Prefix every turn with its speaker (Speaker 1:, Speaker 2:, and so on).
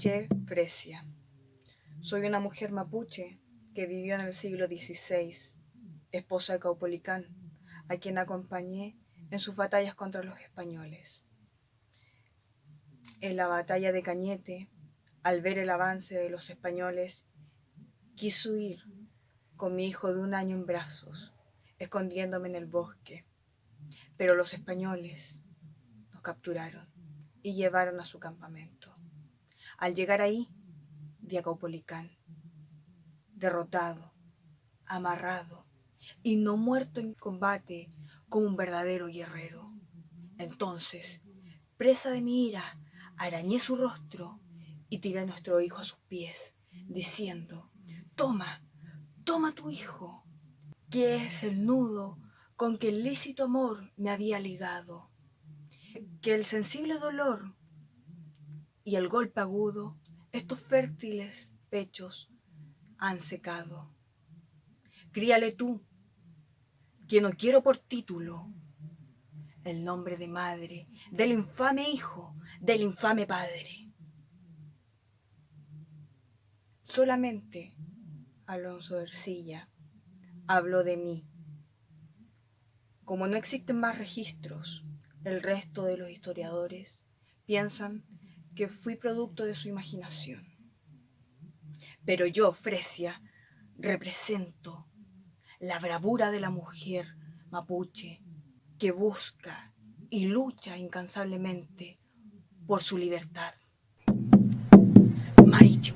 Speaker 1: Che Fresia. Soy una mujer mapuche que vivió en el siglo XVI, esposa de Caupolicán, a quien acompañé en sus batallas contra los españoles. En la batalla de Cañete, al ver el avance de los españoles, quise huir con mi hijo de 1 año en brazos, escondiéndome en el bosque. Pero los españoles nos capturaron y llevaron a su campamento. Al llegar ahí, vi a Caupolicán, derrotado, amarrado y no muerto en combate como un verdadero guerrero. Entonces, presa de mi ira, arañé su rostro y tiré a nuestro hijo a sus pies, diciendo: toma, toma tu hijo, que es el nudo con que el lícito amor me había ligado, que el sensible dolor y el golpe agudo estos fértiles pechos han secado. Críale tú, que no quiero por título el nombre de madre del infame hijo del infame padre. Solamente Alonso de Ercilla habló de mí. Como no existen más registros, el resto de los historiadores piensan que fui producto de su imaginación. Pero yo, Fresia, represento la bravura de la mujer mapuche que busca y lucha incansablemente por su libertad. Marichi